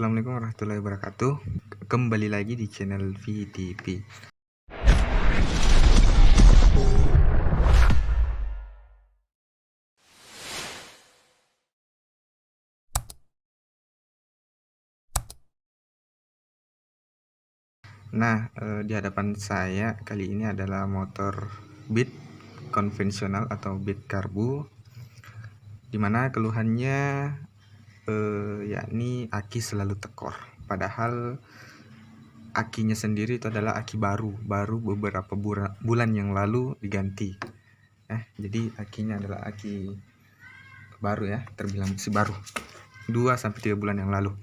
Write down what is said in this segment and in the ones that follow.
Assalamualaikum warahmatullahi wabarakatuh. Kembali lagi di channel VTP. Nah, di hadapan saya kali ini adalah motor Beat konvensional atau Beat karbu, dimana keluhannya yakni aki selalu tekor. Padahal akinya sendiri itu adalah aki baru beberapa bulan yang lalu diganti. Jadi akinya adalah aki baru ya, terbilang masih baru 2-3 bulan yang lalu.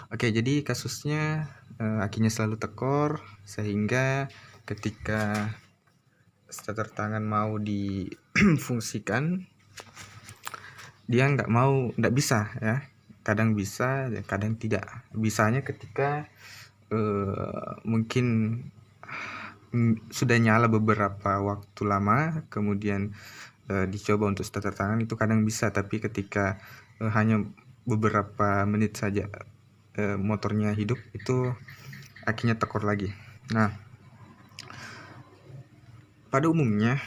Oke, jadi kasusnya akinya selalu tekor, sehingga ketika starter tangan mau difungsikan, dia nggak bisa ya. Kadang bisa, kadang tidak. Bisanya ketika mungkin sudah nyala beberapa waktu lama, kemudian dicoba untuk starter tangan, itu kadang bisa. Tapi ketika hanya beberapa menit saja motornya hidup, itu akinya tekor lagi. Nah, pada umumnya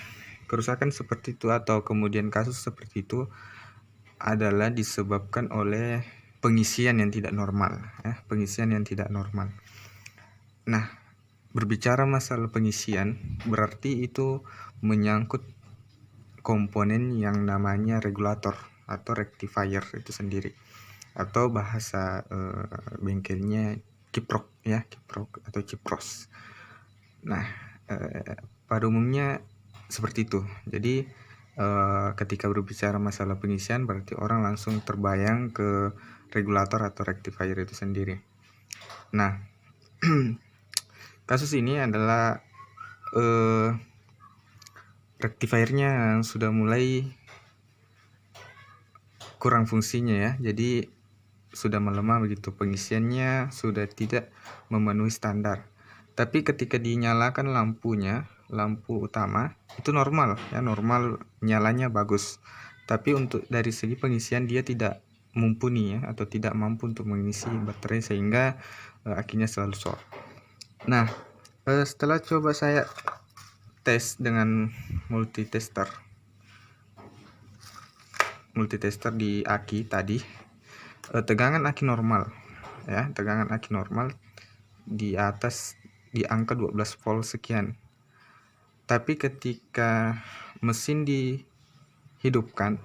kerusakan seperti itu atau kemudian kasus seperti itu adalah disebabkan oleh pengisian yang tidak normal ya, pengisian yang tidak normal. Nah, berbicara masalah pengisian berarti itu menyangkut komponen yang namanya regulator atau rectifier itu sendiri, atau bahasa bengkelnya kiprok ya, kiprok atau cipros. Nah, pada umumnya seperti itu. Jadi ketika berbicara masalah pengisian berarti orang langsung terbayang ke regulator atau rectifier itu sendiri. Nah, kasus ini adalah rectifiernya sudah mulai kurang fungsinya ya. Jadi sudah melemah begitu, pengisiannya sudah tidak memenuhi standar. Tapi ketika dinyalakan lampunya, lampu utama itu normal ya, normal, nyalanya bagus. Tapi untuk dari segi pengisian dia tidak mumpuni ya, atau tidak mampu untuk mengisi baterai, sehingga akinya selalu short. Nah, setelah coba saya tes dengan multitester di aki tadi, tegangan aki normal ya, tegangan aki normal di atas, di angka 12 volt sekian. Tapi ketika mesin dihidupkan,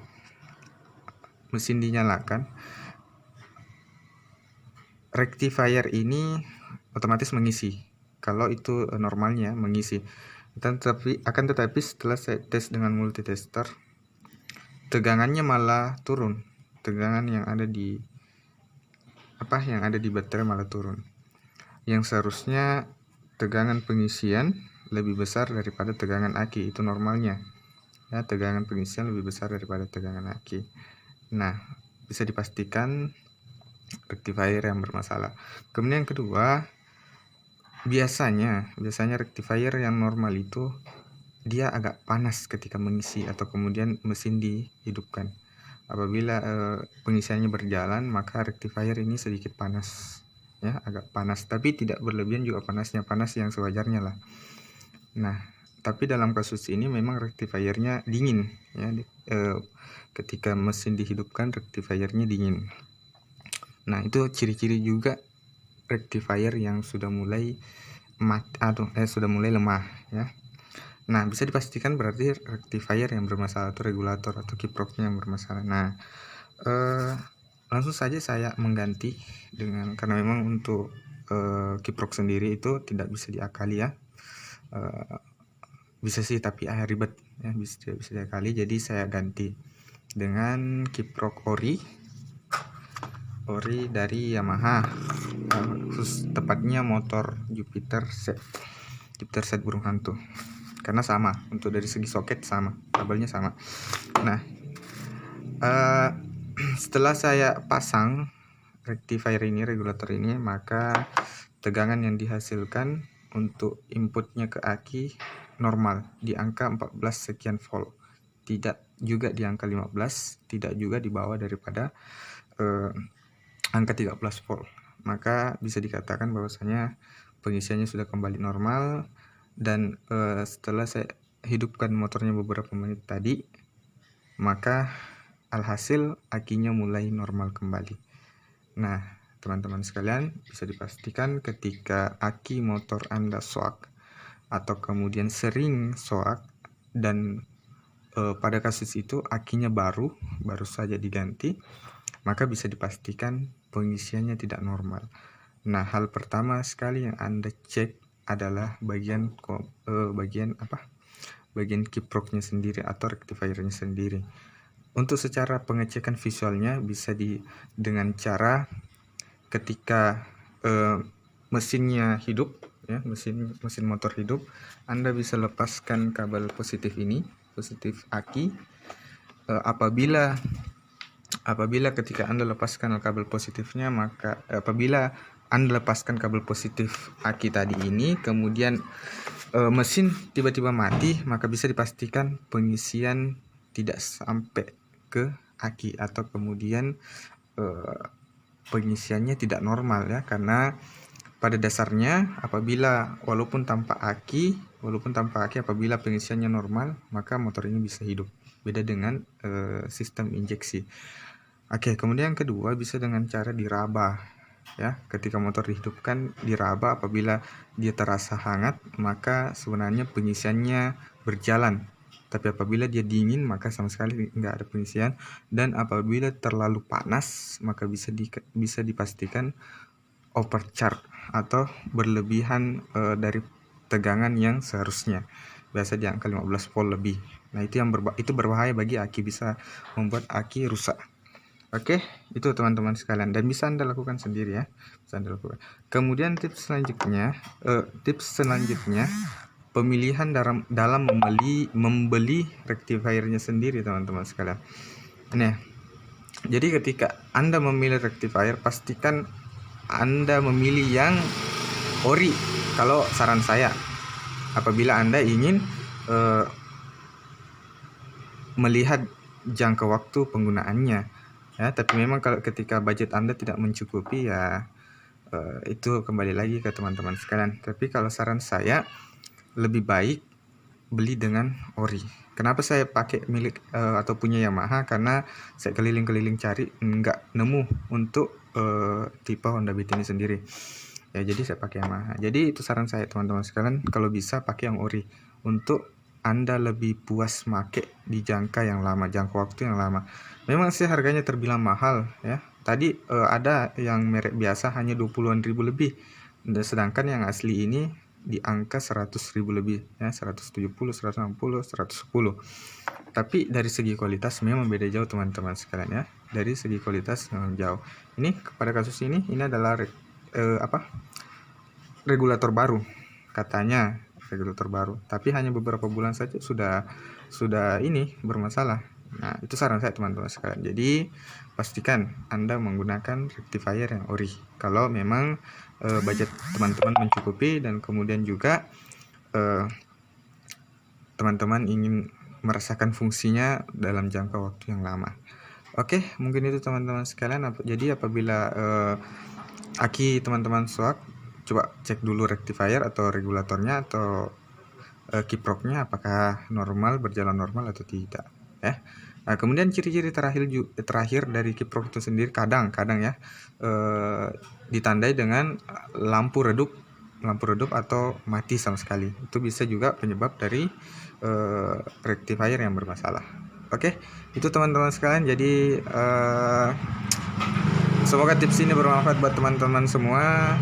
mesin dinyalakan, rectifier ini otomatis mengisi. Kalau itu normalnya mengisi. Akan tetapi setelah saya tes dengan multitester, tegangannya malah turun. Tegangan yang ada di baterai malah turun. Yang seharusnya tegangan pengisian lebih besar daripada tegangan aki, itu normalnya ya, tegangan pengisian lebih besar daripada tegangan aki. Nah, bisa dipastikan rectifier yang bermasalah. Kemudian yang kedua, biasanya rectifier yang normal itu dia agak panas ketika mengisi atau kemudian mesin dihidupkan. Apabila pengisiannya berjalan, maka rectifier ini sedikit panas ya, agak panas, tapi tidak berlebihan juga panasnya, panas yang sewajarnya lah. Nah, tapi dalam kasus ini memang rectifiernya dingin ya, ketika mesin dihidupkan rectifiernya dingin. Nah, itu ciri-ciri juga rectifier yang sudah mulai sudah mulai lemah ya. Nah, bisa dipastikan berarti rectifier yang bermasalah atau regulator atau kiproknya yang bermasalah. Nah, langsung saja saya mengganti karena memang untuk kiprok sendiri itu tidak bisa diakali ya. Bisa sih, tapi ribet ya, bisa diakali. Jadi saya ganti dengan kiprok ori dari Yamaha, tepatnya motor Jupiter set burung hantu, karena sama untuk dari segi soket, sama kabelnya sama. Nah, setelah saya pasang rectifier ini, regulator ini, maka tegangan yang dihasilkan untuk inputnya ke aki normal di angka 14 sekian volt, tidak juga di angka 15, tidak juga di bawah daripada angka 13 volt. maka bisa dikatakan bahwasanya pengisiannya sudah kembali normal. Dan setelah saya hidupkan motornya beberapa menit tadi, maka alhasil akinya mulai normal kembali. Nah, teman-teman sekalian, bisa dipastikan ketika aki motor Anda soak atau kemudian sering soak dan pada kasus itu akinya baru saja diganti, maka bisa dipastikan pengisiannya tidak normal. Nah, hal pertama sekali yang Anda cek adalah bagian kiproknya sendiri atau rectifiernya sendiri. Untuk secara pengecekan visualnya bisa dengan cara ketika mesinnya hidup, ya, mesin motor hidup, Anda bisa lepaskan kabel positif ini, positif aki. Apabila ketika Anda lepaskan kabel positifnya, maka apabila Anda lepaskan kabel positif aki tadi ini, kemudian mesin tiba-tiba mati, maka bisa dipastikan pengisian tidak sampai ke aki, atau kemudian pengisiannya tidak normal, ya, karena pada dasarnya walaupun tanpa aki, apabila pengisiannya normal, maka motor ini bisa hidup. Beda dengan sistem injeksi. Oke, kemudian yang kedua bisa dengan cara diraba, ya. Ketika motor dihidupkan, diraba. Apabila dia terasa hangat, maka sebenarnya pengisiannya berjalan. Tapi apabila dia dingin, maka sama sekali nggak ada pengisian. Dan apabila terlalu panas, maka bisa dipastikan overcharge atau berlebihan dari tegangan yang seharusnya. Biasa di angka 15 volt lebih. Nah, itu berbahaya bagi aki, bisa membuat aki rusak. Oke, itu teman-teman sekalian, dan bisa Anda lakukan sendiri, ya. Bisa Anda lakukan. Kemudian tips selanjutnya pemilihan dalam membeli rectifiernya sendiri, teman-teman sekalian. Nah, jadi ketika Anda memilih rectifier, pastikan Anda memilih yang ori. Kalau saran saya, apabila Anda ingin melihat jangka waktu penggunaannya, ya. Tapi memang kalau ketika budget Anda tidak mencukupi, ya itu kembali lagi ke teman-teman sekalian. Tapi kalau saran saya, lebih baik beli dengan ori. Kenapa saya pakai milik atau punya Yamaha? Karena saya keliling-keliling cari, nggak nemu untuk tipe Honda Beat ini sendiri, ya. Jadi saya pakai Yamaha. Jadi itu saran saya, teman-teman sekalian, kalau bisa pakai yang ori untuk Anda lebih puas make di jangka waktu yang lama. Memang sih harganya terbilang mahal, ya. Tadi ada yang merek biasa hanya 20-an ribu lebih, sedangkan yang asli ini di angka 100.000 lebih, ya, 170, 160, 110. Tapi dari segi kualitas memang beda jauh, teman-teman sekalian, ya. Dari segi kualitas memang jauh. Ini pada kasus ini adalah regulator baru, katanya regulator baru, tapi hanya beberapa bulan saja sudah ini bermasalah. Nah, itu saran saya, teman-teman sekalian. Jadi pastikan Anda menggunakan rectifier yang ori kalau memang budget teman-teman mencukupi, dan kemudian juga teman-teman ingin merasakan fungsinya dalam jangka waktu yang lama. Oke, mungkin itu teman-teman sekalian. Jadi apabila aki teman-teman soak, coba cek dulu rectifier atau regulatornya atau kiproknya apakah berjalan normal atau tidak, ya. Nah, kemudian ciri-ciri terakhir dari kiprok itu sendiri kadang ya ditandai dengan lampu redup atau mati sama sekali. Itu bisa juga penyebab dari rectifier yang bermasalah. Oke, itu teman-teman sekalian. Jadi semoga tips ini bermanfaat buat teman-teman semua.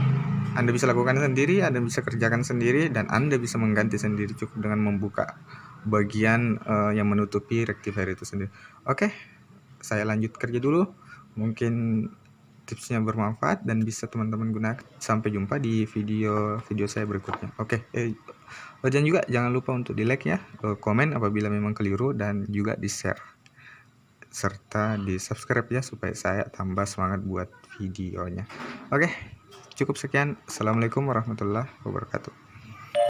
Anda bisa lakukan sendiri, Anda bisa kerjakan sendiri, dan Anda bisa mengganti sendiri cukup dengan membuka bagian yang menutupi rectifier itu sendiri. Oke, saya lanjut kerja dulu. Mungkin tipsnya bermanfaat dan bisa teman-teman gunakan. Sampai jumpa di video saya berikutnya. Oke, dan juga jangan lupa untuk di like, ya, komen apabila memang keliru, dan juga di share serta di subscribe, ya, supaya saya tambah semangat buat videonya. Oke, cukup sekian. Assalamualaikum warahmatullahi wabarakatuh.